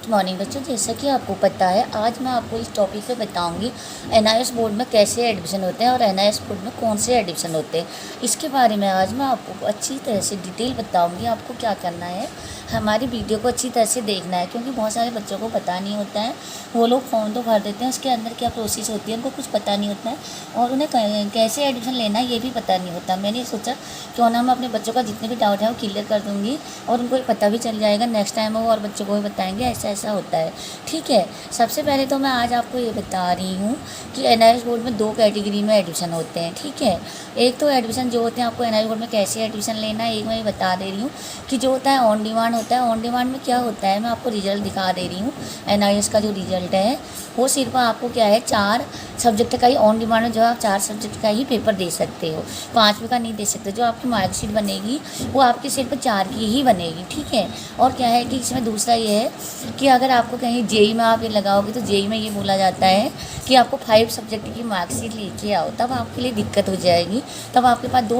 Good morning बच्चों। जैसा कि आपको पता है, आज मैं आपको इस टॉपिक पे बताऊंगी एनआईएस बोर्ड में कैसे एडमिशन होते हैं और एनआईएस बोर्ड में कौन से एडमिशन होते हैं। इसके बारे में आज मैं आपको अच्छी तरह से डिटेल बताऊंगी। आपको क्या करना है, हमारी वीडियो को अच्छी तरह से देखना है, क्योंकि बहुत सारे बच्चों को पता नहीं होता है। वो लोग फॉर्म तो भर देते हैं, उसके अंदर क्या प्रोसेस होती है उनको कुछ पता नहीं होता है, और उन्हें कैसे एडमिशन लेना है ये भी पता नहीं होता। मैंने सोचा क्यों ना मैं अपने बच्चों का जितने भी डाउट है वो क्लियर कर दूँगी और उनको पता भी चल जाएगा। नेक्स्ट टाइम वो और बच्चों को भी बताएंगे ऐसा ऐसा होता है। ठीक है, सबसे पहले तो मैं आज आपको ये बता रही हूँ कि एनआईएस बोर्ड में 2 कैटेगरी में एडमिशन होते हैं। ठीक है, एक तो एडमिशन जो होते हैं आपको एनआईएस बोर्ड में कैसे एडमिशन लेना है, एक मैं ये बता दे रही हूँ कि जो होता है ऑन डिमांड होता है। ऑन डिमांड में क्या होता है, मैं आपको रिजल्ट दिखा दे रही हूँ। एनआईएस का जो रिजल्ट है वो सिर्फ आपको क्या है 4 सब्जेक्ट का ही ऑन डिमांड में, जो आप 4 सब्जेक्ट का ही पेपर दे सकते हो, 5वें का नहीं दे सकते। जो आपकी मार्कशीट बनेगी वो आपकी सिर्फ 4 की ही बनेगी। ठीक है, और क्या है कि इसमें दूसरा ये है कि अगर आपको कहीं जेई में आप ये लगाओगे तो जेई में ये बोला जाता है कि आपको 5 सब्जेक्ट की मार्कशीट लेके आओ, तब आपके लिए दिक्कत हो जाएगी। तब आपके पास 2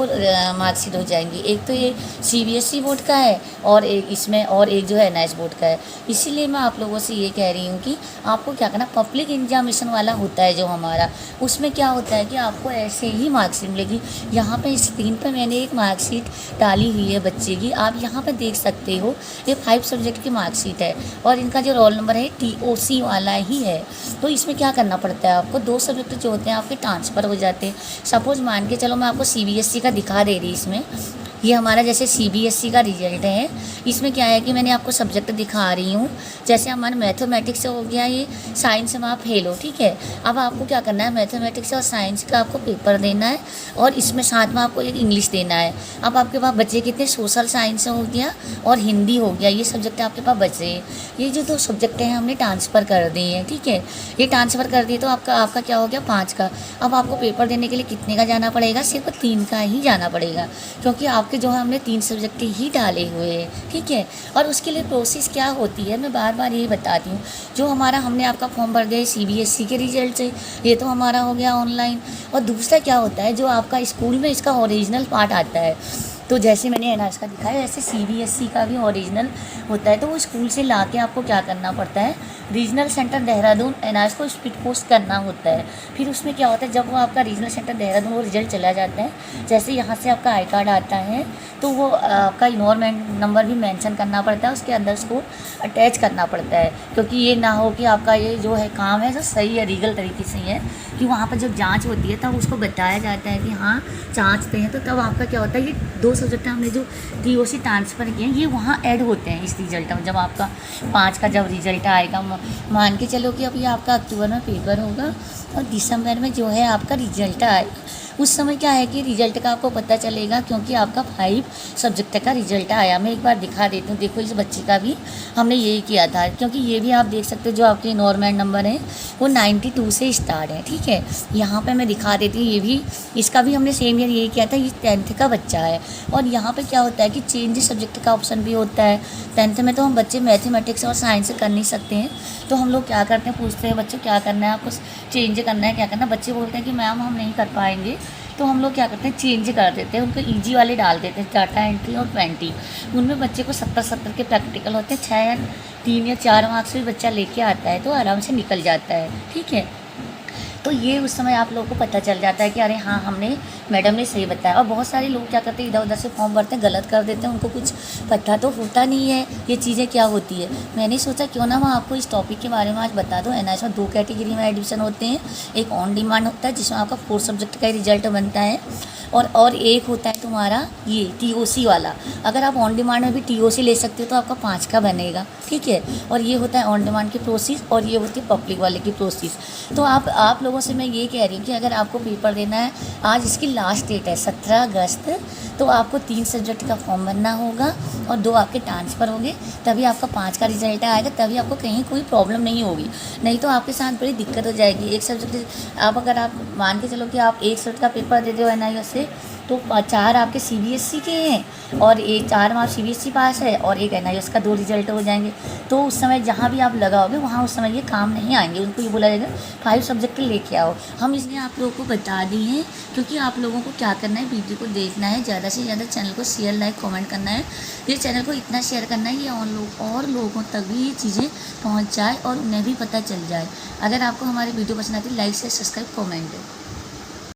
मार्कशीट हो जाएंगी, एक तो ये सीबीएसई बोर्ड का है और एक इसमें, और एक जो है एनआईएस बोर्ड का है। इसीलिए मैं आप लोगों से ये कह रही हूँ कि आपको क्या करना, पब्लिक एग्जामिनेशन वाला होता है जो हमारा, उसमें क्या होता है कि आपको ऐसे ही मार्कशीट मिलेगी। यहाँ पे स्क्रीन पर मैंने एक मार्कशीट डाली हुई है बच्चे की, आप यहाँ पे देख सकते हो। ये 5 सब्जेक्ट की मार्कशीट है और इनका जो रोल नंबर है टीओसी वाला ही है। तो इसमें क्या करना पड़ता है, आपको 2 सब्जेक्ट जो होते हैं आपके ट्रांसफ़र हो जाते हैं। सपोज मान के चलो मैं आपको सीबीएसई का दिखा दे रही इसमें, ये हमारा जैसे सीबीएसई का रिजल्ट है। इसमें क्या है कि मैंने आपको सब्जेक्ट दिखा रही हूँ। जैसे हमारा मैथमेटिक्स से हो गया, ये साइंस में आप फेल हो। ठीक है, अब आपको क्या करना है, मैथमेटिक्स और साइंस का आपको पेपर देना है और इसमें साथ में आपको एक इंग्लिश देना है। अब आपके पास बचे कितने, सोशल साइंस हो गया और हिंदी हो गया, ये सब्जेक्ट आपके पास बचे हैं। ये जो 2 सब्जेक्ट हैं हमने ट्रांसफ़र कर दिए हैं। ठीक है, ये ट्रांसफ़र कर दिए तो आपका क्या हो गया 5 का। अब आपको पेपर देने के लिए कितने का जाना पड़ेगा, सिर्फ 3 का ही जाना पड़ेगा, क्योंकि आपके जो है हमने 3 सब्जेक्ट ही डाले हुए हैं। ठीक है, और उसके लिए प्रोसेस क्या होती है मैं बार बार यही बताती हूँ। जो हमारा हमने आपका फॉर्म भर दिया सीबीएसई के रिजल्ट से, ये तो हमारा हो गया ऑनलाइन। और दूसरा क्या होता है, जो आपका स्कूल में इसका ओरिजिनल पार्ट आता है, तो जैसे मैंने एनआईएस का दिखाया ऐसे सीबीएसई का भी ओरिजिनल होता है। तो वो स्कूल से लाके आपको क्या करना पड़ता है, रीजनल सेंटर देहरादून एनआईएस को स्पीड पोस्ट करना होता है। फिर उसमें क्या होता है, जब वो आपका रीजनल सेंटर देहरादून वो रिजल्ट चला जाता है, जैसे यहाँ से आपका आई कार्ड आता है तो वो आपका इनरोलमेंट नंबर भी मेंशन करना पड़ता है, उसके अंदर उसको अटैच करना पड़ता है। क्योंकि ये ना हो कि आपका ये जो है काम है जो सही है, लीगल तरीके से है, कि वहाँ पर जब जांच होती है तब उसको बताया जाता है कि हाँ जांचते हैं, तो तब आपका क्या होता है, ये 2 सब्जेक्ट हमने जो टीओसी ट्रांसफ़र किए हैं ये वहाँ ऐड होते हैं इस रिजल्ट में। जब आपका 5 का जब रिजल्ट आएगा, मान के चलो कि अब ये आपका अक्टूबर में पेपर होगा और दिसंबर में जो है आपका रिजल्ट आएगा। उस समय क्या है कि रिजल्ट का आपको पता चलेगा, क्योंकि आपका 5 सब्जेक्ट का रिजल्ट आया। मैं एक बार दिखा देती हूँ, देखो इस बच्चे का भी हमने यही किया था, क्योंकि ये भी आप देख सकते हो जो आपके इनरोलमेंट नंबर है वो 92 से स्टार्ट है। ठीक है, यहाँ पे मैं दिखा देती हूँ, ये भी इसका भी हमने सेम ईयर यही किया था। ये 10th का बच्चा है और यहाँ पर क्या होता है कि चेंज सब्जेक्ट का ऑप्शन भी होता है। 10th में तो हम बच्चे मैथमेटिक्स और साइंस कर नहीं सकते हैं, तो हम लोग क्या करते हैं, पूछते हैं बच्चों क्या करना है, आपको चेंज करना है क्या करना है। बच्चे बोलते हैं कि मैम हम नहीं कर पाएंगे, तो हम लोग क्या करते हैं चेंज कर देते हैं, उनको ईजी वाले डाल देते हैं, डाटा एंट्री और 20। उनमें बच्चे को 70 के प्रैक्टिकल होते हैं, 6 या 3 या 4 मार्क्स भी बच्चा लेके आता है तो आराम से निकल जाता है। ठीक है, तो ये उस समय आप लोगों को पता चल जाता है कि अरे हाँ हमने मैडम ने सही बताया। और बहुत सारे लोग क्या करते हैं, इधर उधर से फॉर्म भरते हैं, गलत कर देते हैं, उनको कुछ पता तो होता नहीं है ये चीज़ें क्या होती है। मैंने सोचा क्यों ना मैं आपको इस टॉपिक के बारे में आज बता दूँ। एनआईएस में 2 कैटेगरी में एडमिशन होते हैं, एक ऑन डिमांड होता है जिसमें आपका 4 सब्जेक्ट का रिजल्ट बनता है, और एक होता है तुम्हारा ये टीओसी वाला। अगर आप ऑन डिमांड में भी टीओसी ले सकते हो तो आपका 5 का बनेगा। ठीक है, और ये होता है ऑन डिमांड की प्रोसेस और ये होती है पब्लिक वाले की प्रोसेस। तो आप लोगों से मैं ये कह रही हूँ कि अगर आपको पेपर देना है, आज इसकी लास्ट डेट है 17 अगस्त, तो आपको 3 सब्जेक्ट का फॉर्म भरना होगा और 2 आपके ट्रांसफ़र होंगे, तभी आपका 5 का रिजल्ट आएगा, तभी आपको कहीं कोई प्रॉब्लम नहीं होगी। नहीं तो आपके साथ बड़ी दिक्कत हो जाएगी। एक सब्जेक्ट आप अगर आप मान के चलो कि आप 1 सब्जेक्ट का पेपर दे दो एनआईएस से, तो 4 आपके CBSE के हैं और एक 4 आप CBSE पास है और एक NIOS का 2 रिजल्ट हो जाएंगे। तो उस समय जहाँ भी आप लगाओगे वहाँ उस समय ये काम नहीं आएंगे, उनको ये बोला जाएगा 5 सब्जेक्ट लेके आओ। हम इसलिए आप लोगों को बता दिए हैं क्योंकि आप लोगों को क्या करना है, वीडियो को देखना है, ज़्यादा से ज़्यादा चैनल को शेयर लाइक कमेंट करना है। ये चैनल को इतना शेयर करना है कि और लोगों तक भी ये चीज़ें पहुँच जाए और उन्हें भी पता चल जाए। अगर आपको हमारी वीडियो पसंद आती है लाइक से सब्सक्राइब कमेंट है।